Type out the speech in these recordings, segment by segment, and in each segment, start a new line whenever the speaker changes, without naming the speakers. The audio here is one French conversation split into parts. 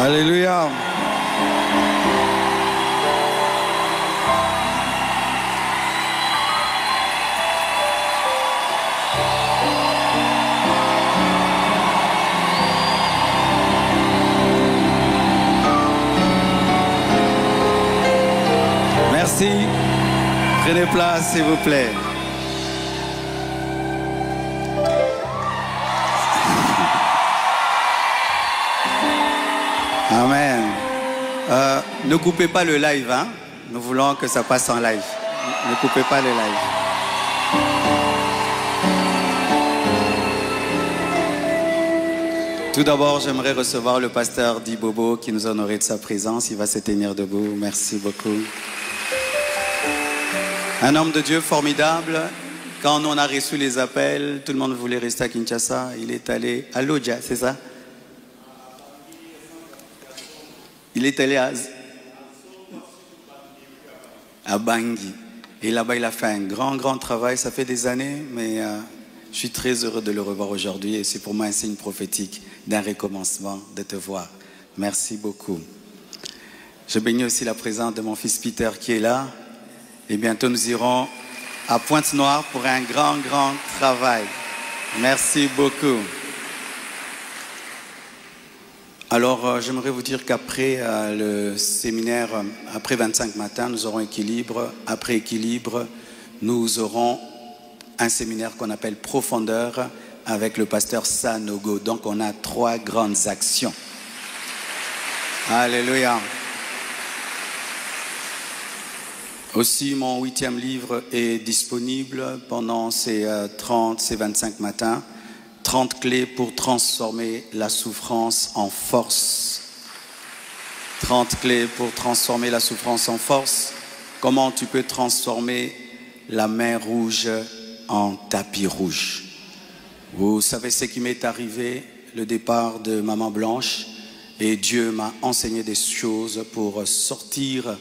Alléluia. Merci. Prenez place, s'il vous plaît. Amen. Ne coupez pas le live, hein? Nous voulons que ça passe en live. Ne coupez pas le live. Tout d'abord, j'aimerais recevoir le pasteur Di Bobo qui nous a honoré de sa présence. Il va se tenir debout. Merci beaucoup. Un homme de Dieu formidable. Quand on a reçu les appels, tout le monde voulait rester à Kinshasa. Il est allé à Lodja, c'est ça? Il est allé à Bangui. Et là-bas, il a fait un grand travail. Ça fait des années, mais je suis très heureux de le revoir aujourd'hui. Et c'est pour moi un signe prophétique d'un recommencement, de te voir. Merci beaucoup. Je bénis aussi la présence de mon fils Peter qui est là. Et bientôt, nous irons à Pointe-Noire pour un grand travail. Merci beaucoup. Alors, j'aimerais vous dire qu'après le séminaire, après 25 matins, nous aurons équilibre. Après équilibre, nous aurons un séminaire qu'on appelle Profondeur avec le pasteur Sanogo. Donc, on a 3 grandes actions. Alléluia. Aussi, mon 8e livre est disponible pendant ces 25 matins. 30 clés pour transformer la souffrance en force. 30 clés pour transformer la souffrance en force. Comment tu peux transformer la mer rouge en tapis rouge. Vous savez ce qui m'est arrivé, le départ de Maman Blanche. Et Dieu m'a enseigné des choses pour sortir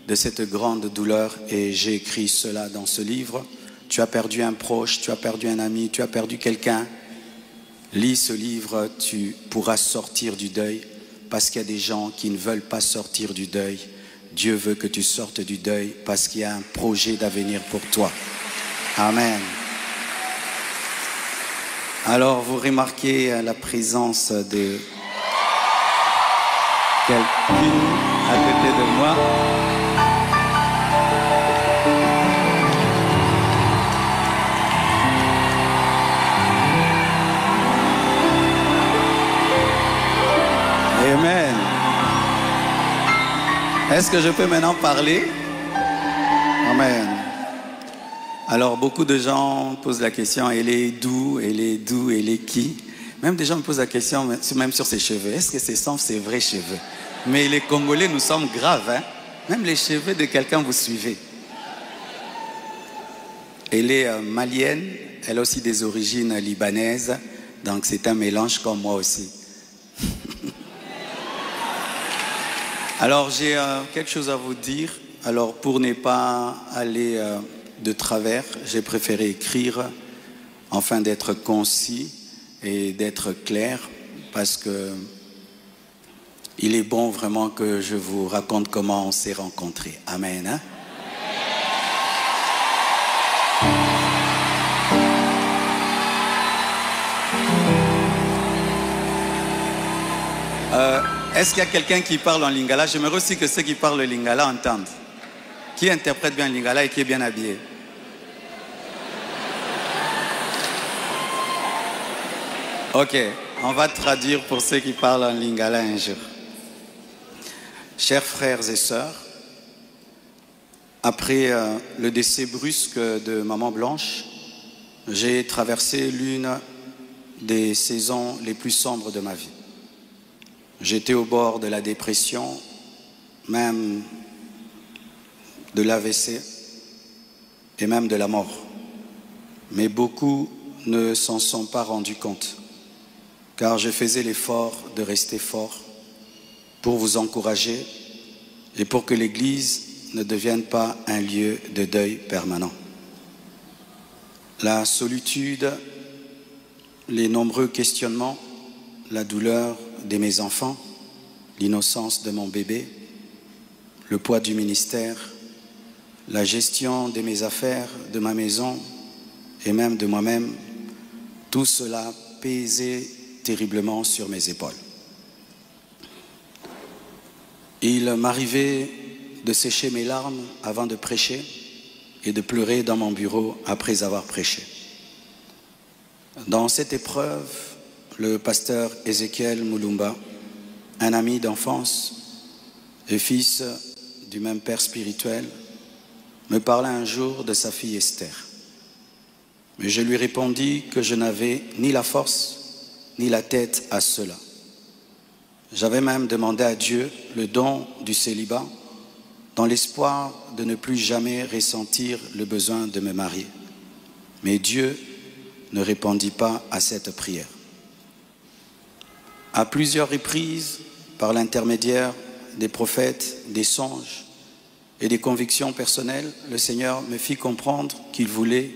de cette grande douleur. Et j'ai écrit cela dans ce livre. Tu as perdu un proche, tu as perdu un ami, tu as perdu quelqu'un. Lis ce livre, tu pourras sortir du deuil parce qu'il y a des gens qui ne veulent pas sortir du deuil. Dieu veut que tu sortes du deuil parce qu'il y a un projet d'avenir pour toi. Amen. Alors, vous remarquez la présence de quelqu'un à côté de moi. Amen. Est-ce que je peux maintenant parler? Amen. Alors, beaucoup de gens posent la question, elle est d'où, elle est d'où, elle est qui? Même des gens me posent la question, même sur ses cheveux. Est-ce que ce sont ses vrais cheveux? Mais les Congolais, nous sommes graves, hein? Même les cheveux de quelqu'un, vous suivez. Elle est malienne, elle a aussi des origines libanaises, donc c'est un mélange comme moi aussi. Alors, j'ai quelque chose à vous dire. Alors, pour ne pas aller de travers, j'ai préféré écrire afin d'être concis et d'être clair parce que il est bon vraiment que je vous raconte comment on s'est rencontrés. Amen. Hein? Est-ce qu'il y a quelqu'un qui parle en lingala? J'aimerais aussi que ceux qui parlent le lingala entendent. Qui interprète bien le lingala et qui est bien habillé? Ok, on va traduire pour ceux qui parlent en lingala un jour. Chers frères et sœurs, après le décès brusque de Maman Blanche, j'ai traversé l'une des saisons les plus sombres de ma vie. J'étais au bord de la dépression, même de l'AVC et même de la mort. Mais beaucoup ne s'en sont pas rendus compte, car je faisais l'effort de rester fort pour vous encourager et pour que l'Église ne devienne pas un lieu de deuil permanent. La solitude, les nombreux questionnements, la douleur de mes enfants l'innocence de mon bébé, le poids du ministère, la gestion de mes affaires, de ma maison et même de moi-même, tout cela pesait terriblement sur mes épaules. Il m'arrivait de sécher mes larmes avant de prêcher et de pleurer dans mon bureau après avoir prêché. Dans cette épreuve, le pasteur Ézéchiel Moulumba, un ami d'enfance et fils du même père spirituel, me parla un jour de sa fille Esther. Mais je lui répondis que je n'avais ni la force ni la tête à cela. J'avais même demandé à Dieu le don du célibat dans l'espoir de ne plus jamais ressentir le besoin de me marier. Mais Dieu ne répondit pas à cette prière. À plusieurs reprises, par l'intermédiaire des prophètes, des songes et des convictions personnelles, le Seigneur me fit comprendre qu'il voulait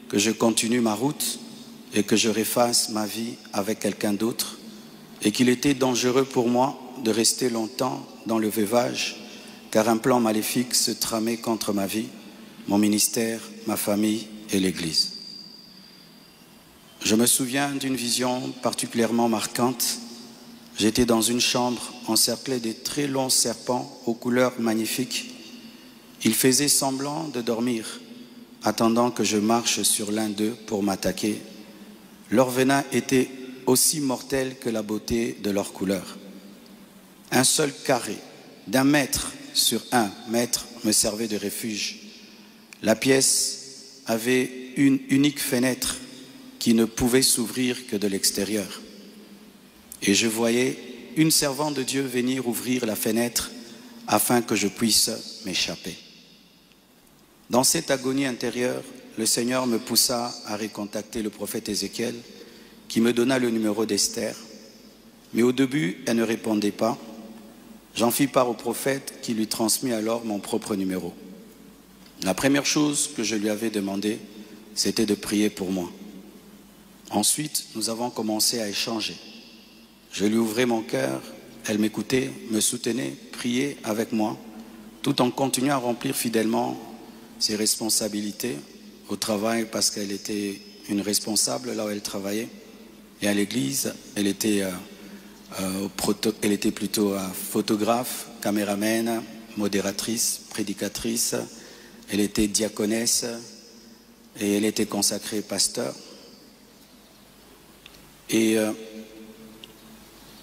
que je continue ma route et que je refasse ma vie avec quelqu'un d'autre et qu'il était dangereux pour moi de rester longtemps dans le veuvage car un plan maléfique se tramait contre ma vie, mon ministère, ma famille et l'Église. Je me souviens d'une vision particulièrement marquante. J'étais dans une chambre encerclée de très longs serpents aux couleurs magnifiques. Ils faisaient semblant de dormir, attendant que je marche sur l'un d'eux pour m'attaquer. Leur venin était aussi mortel que la beauté de leur couleur. Un seul carré d'1 mètre sur 1 mètre me servait de refuge. La pièce avait une unique fenêtre qui ne pouvait s'ouvrir que de l'extérieur. Et je voyais une servante de Dieu venir ouvrir la fenêtre afin que je puisse m'échapper. Dans cette agonie intérieure, le Seigneur me poussa à recontacter le prophète Ézéchiel qui me donna le numéro d'Esther. Mais au début, elle ne répondait pas. J'en fis part au prophète qui lui transmit alors mon propre numéro. La première chose que je lui avais demandé, c'était de prier pour moi. Ensuite, nous avons commencé à échanger. Je lui ouvrais mon cœur, elle m'écoutait, me soutenait, priait avec moi, tout en continuant à remplir fidèlement ses responsabilités au travail parce qu'elle était une responsable là où elle travaillait. Et à l'église, elle était plutôt photographe, caméraman, modératrice, prédicatrice. Elle était diaconesse et elle était consacrée pasteur. Et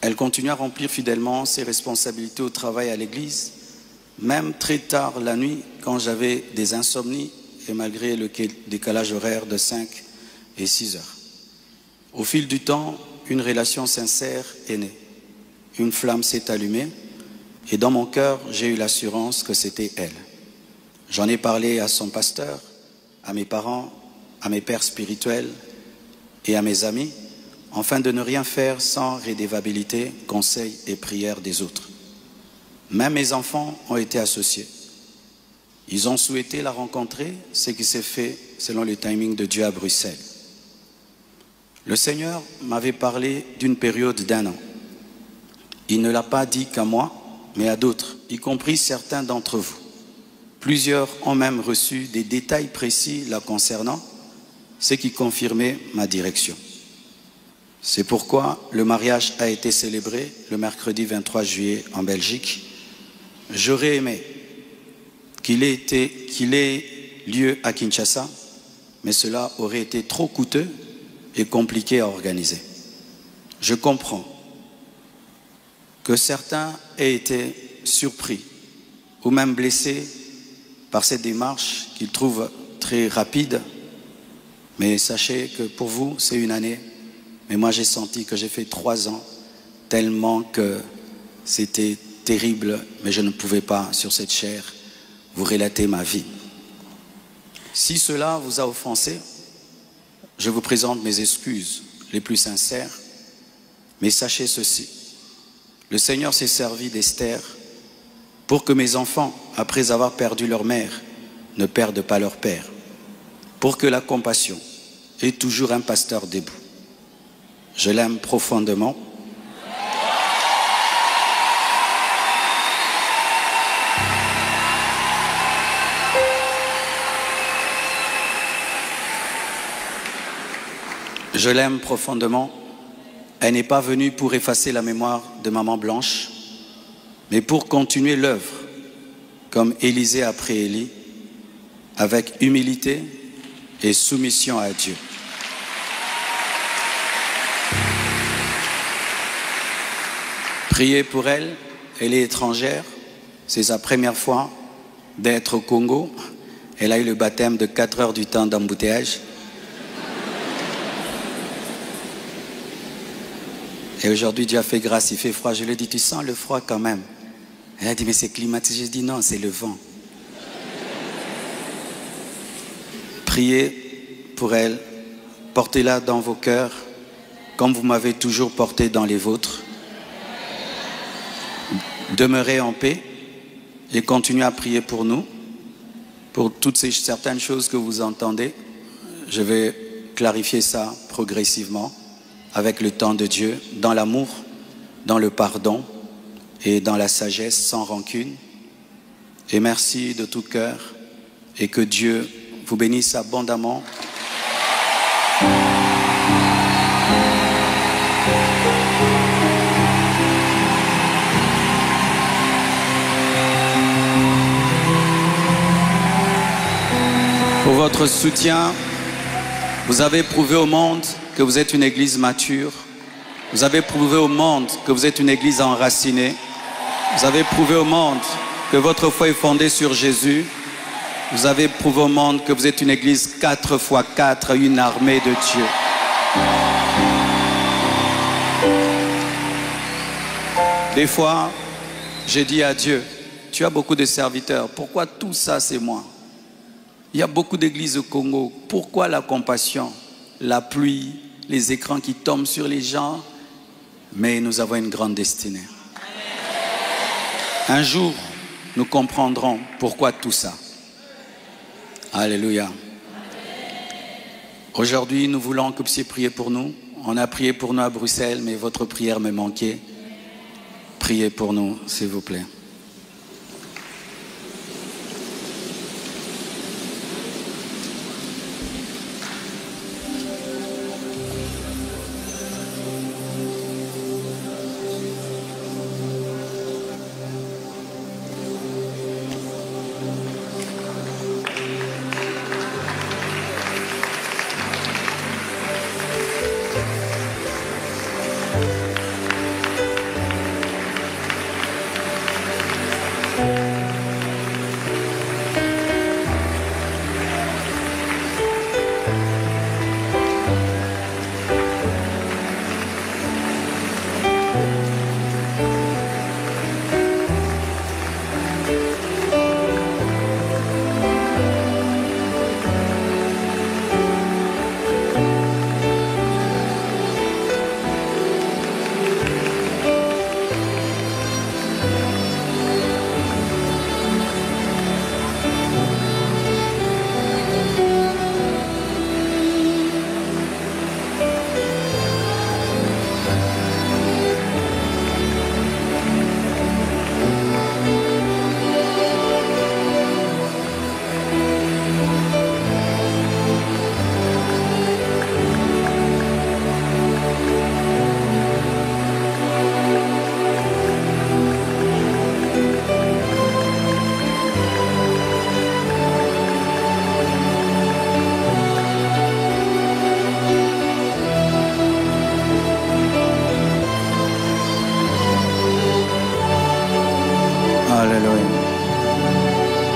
elle continue à remplir fidèlement ses responsabilités au travail à l'église, même très tard la nuit, quand j'avais des insomnies et malgré le décalage horaire de 5 et 6 heures. Au fil du temps, une relation sincère est née. Une flamme s'est allumée et dans mon cœur, j'ai eu l'assurance que c'était elle. J'en ai parlé à son pasteur, à mes parents, à mes pères spirituels et à mes amis, afin de ne rien faire sans rédévabilité, conseil et prière des autres. Même mes enfants ont été associés. Ils ont souhaité la rencontrer, ce qui s'est fait selon le timing de Dieu à Bruxelles. Le Seigneur m'avait parlé d'une période d'1 an. Il ne l'a pas dit qu'à moi, mais à d'autres, y compris certains d'entre vous. Plusieurs ont même reçu des détails précis la concernant, ce qui confirmait ma direction. C'est pourquoi le mariage a été célébré le mercredi 23 juillet en Belgique. J'aurais aimé qu'il ait lieu à Kinshasa, mais cela aurait été trop coûteux et compliqué à organiser. Je comprends que certains aient été surpris ou même blessés par cette démarche qu'ils trouvent très rapide, mais sachez que pour vous, c'est une année. Mais moi, j'ai senti que j'ai fait 3 ans, tellement que c'était terrible, mais je ne pouvais pas, sur cette chair, vous relater ma vie. Si cela vous a offensé, je vous présente mes excuses les plus sincères, mais sachez ceci, le Seigneur s'est servi d'Esther pour que mes enfants, après avoir perdu leur mère, ne perdent pas leur père, pour que la compassion ait toujours un pasteur debout. Je l'aime profondément. Je l'aime profondément. Elle n'est pas venue pour effacer la mémoire de Maman Blanche, mais pour continuer l'œuvre, comme Élisée après Élie, avec humilité et soumission à Dieu. Priez pour elle, elle est étrangère, c'est sa première fois d'être au Congo. Elle a eu le baptême de 4 heures du temps d'embouteillage. Et aujourd'hui, Dieu a fait grâce, il fait froid. Je lui ai dit, tu sens le froid quand même? Elle a dit, mais c'est climatisé. Je dis, non, c'est le vent. Priez pour elle, portez-la dans vos cœurs, comme vous m'avez toujours porté dans les vôtres. Demeurez en paix et continuez à prier pour nous, pour toutes ces certaines choses que vous entendez. Je vais clarifier ça progressivement, avec le temps de Dieu, dans l'amour, dans le pardon et dans la sagesse, sans rancune. Et merci de tout cœur et que Dieu vous bénisse abondamment. Pour votre soutien, vous avez prouvé au monde que vous êtes une église mature. Vous avez prouvé au monde que vous êtes une église enracinée. Vous avez prouvé au monde que votre foi est fondée sur Jésus. Vous avez prouvé au monde que vous êtes une église 4 x 4, une armée de Dieu. Des fois, j'ai dit à Dieu, tu as beaucoup de serviteurs, pourquoi tout ça c'est moi? Il y a beaucoup d'églises au Congo, pourquoi la compassion, la pluie, les écrans qui tombent sur les gens? Mais nous avons une grande destinée. Un jour, nous comprendrons pourquoi tout ça. Alléluia. Aujourd'hui, nous voulons que vous puissiez prier pour nous. On a prié pour nous à Bruxelles, mais votre prière me manquait. Priez pour nous, s'il vous plaît.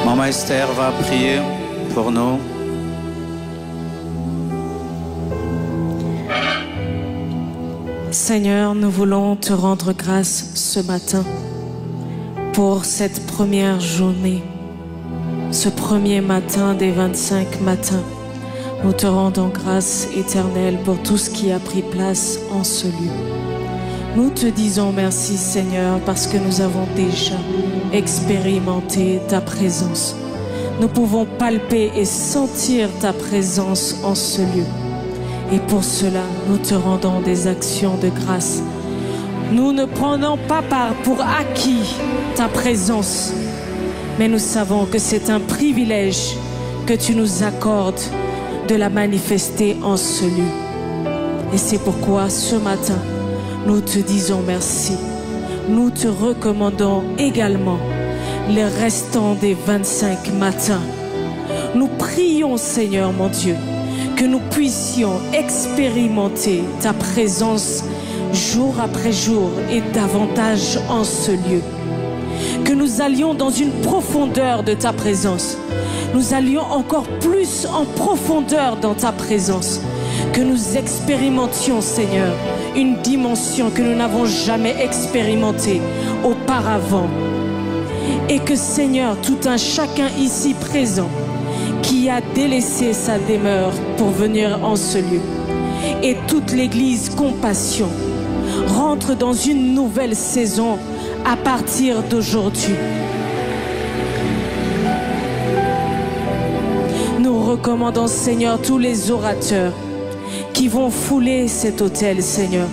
Maman Esther va prier pour nous.
Seigneur, nous voulons te rendre grâce ce matin pour cette première journée, ce premier matin des 25 matins. Nous te rendons grâce éternelle pour tout ce qui a pris place en ce lieu. Nous te disons merci Seigneur parce que nous avons déjà expérimenté ta présence. Nous pouvons palper et sentir ta présence en ce lieu. Et pour cela, nous te rendons des actions de grâce. Nous ne prenons pas pour acquis ta présence, mais nous savons que c'est un privilège que tu nous accordes de la manifester en ce lieu. Et c'est pourquoi ce matin, nous te disons merci. Nous te recommandons également les restants des 25 matins. Nous prions, Seigneur mon Dieu, que nous puissions expérimenter ta présence jour après jour et davantage en ce lieu. Que nous allions dans une profondeur de ta présence. Nous allions encore plus en profondeur dans ta présence. Que nous expérimentions, Seigneur, une dimension que nous n'avons jamais expérimentée auparavant. Et que, Seigneur, tout un chacun ici présent qui a délaissé sa demeure pour venir en ce lieu, et toute l'Église Compassion rentre dans une nouvelle saison à partir d'aujourd'hui. Nous recommandons, Seigneur, tous les orateurs qui vont fouler cet autel, Seigneur.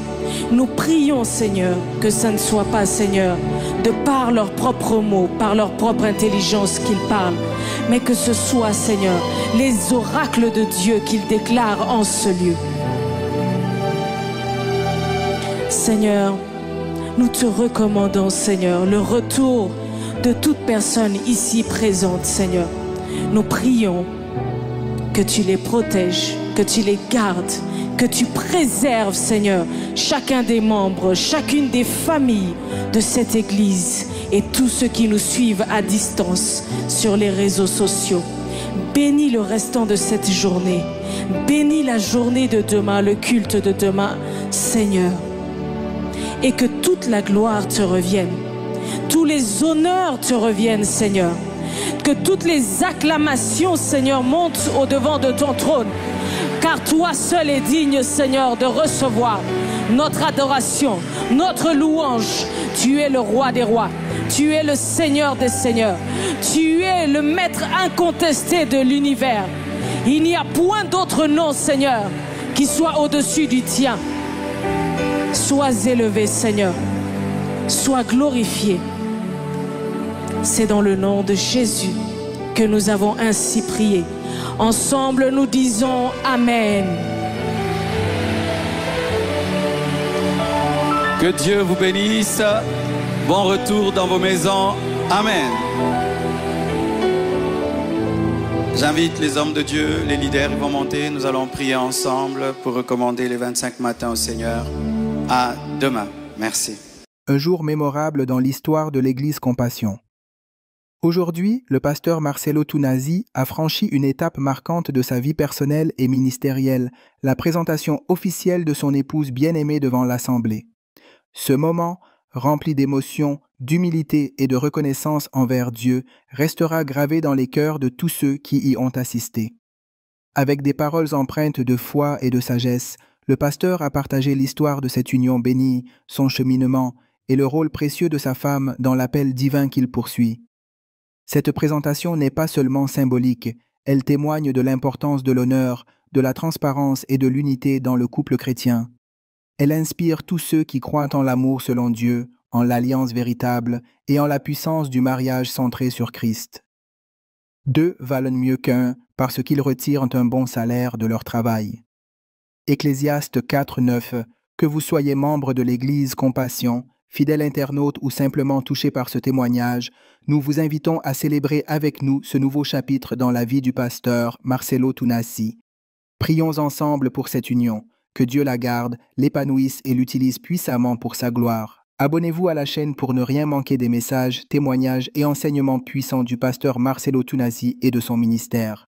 Nous prions, Seigneur, que ça ne soit pas, Seigneur, de par leurs propres mots, par leur propre intelligence qu'ils parlent, mais que ce soit, Seigneur, les oracles de Dieu qu'ils déclarent en ce lieu. Seigneur, nous te recommandons, Seigneur, le retour de toute personne ici présente, Seigneur. Nous prions que tu les protèges, que tu les gardes, que tu préserves, Seigneur, chacun des membres, chacune des familles de cette Église et tous ceux qui nous suivent à distance sur les réseaux sociaux. Bénis le restant de cette journée. Bénis la journée de demain, le culte de demain, Seigneur. Et que toute la gloire te revienne. Tous les honneurs te reviennent, Seigneur. Que toutes les acclamations, Seigneur, montent au-devant de ton trône. Car toi seul es digne, Seigneur, de recevoir notre adoration, notre louange. Tu es le roi des rois. Tu es le Seigneur des seigneurs. Tu es le maître incontesté de l'univers. Il n'y a point d'autre nom, Seigneur, qui soit au-dessus du tien. Sois élevé, Seigneur. Sois glorifié. C'est dans le nom de Jésus que nous avons ainsi prié. Ensemble, nous disons Amen.
Que Dieu vous bénisse. Bon retour dans vos maisons. Amen. J'invite les hommes de Dieu, les leaders, ils vont monter. Nous allons prier ensemble pour recommander les 25 matins au Seigneur. À demain. Merci.
Un jour mémorable dans l'histoire de l'Église Compassion. Aujourd'hui, le pasteur Marcelo Tunasi a franchi une étape marquante de sa vie personnelle et ministérielle, la présentation officielle de son épouse bien-aimée devant l'Assemblée. Ce moment, rempli d'émotion, d'humilité et de reconnaissance envers Dieu, restera gravé dans les cœurs de tous ceux qui y ont assisté. Avec des paroles empreintes de foi et de sagesse, le pasteur a partagé l'histoire de cette union bénie, son cheminement et le rôle précieux de sa femme dans l'appel divin qu'il poursuit. Cette présentation n'est pas seulement symbolique, elle témoigne de l'importance de l'honneur, de la transparence et de l'unité dans le couple chrétien. Elle inspire tous ceux qui croient en l'amour selon Dieu, en l'alliance véritable et en la puissance du mariage centré sur Christ. Deux valent mieux qu'un parce qu'ils retirent un bon salaire de leur travail. Ecclésiaste 4:9, que vous soyez membre de l'Église Compassion, fidèle internaute ou simplement touché par ce témoignage, nous vous invitons à célébrer avec nous ce nouveau chapitre dans la vie du pasteur Marcelo Tunasi. Prions ensemble pour cette union, que Dieu la garde, l'épanouisse et l'utilise puissamment pour sa gloire. Abonnez-vous à la chaîne pour ne rien manquer des messages, témoignages et enseignements puissants du pasteur Marcelo Tunasi et de son ministère.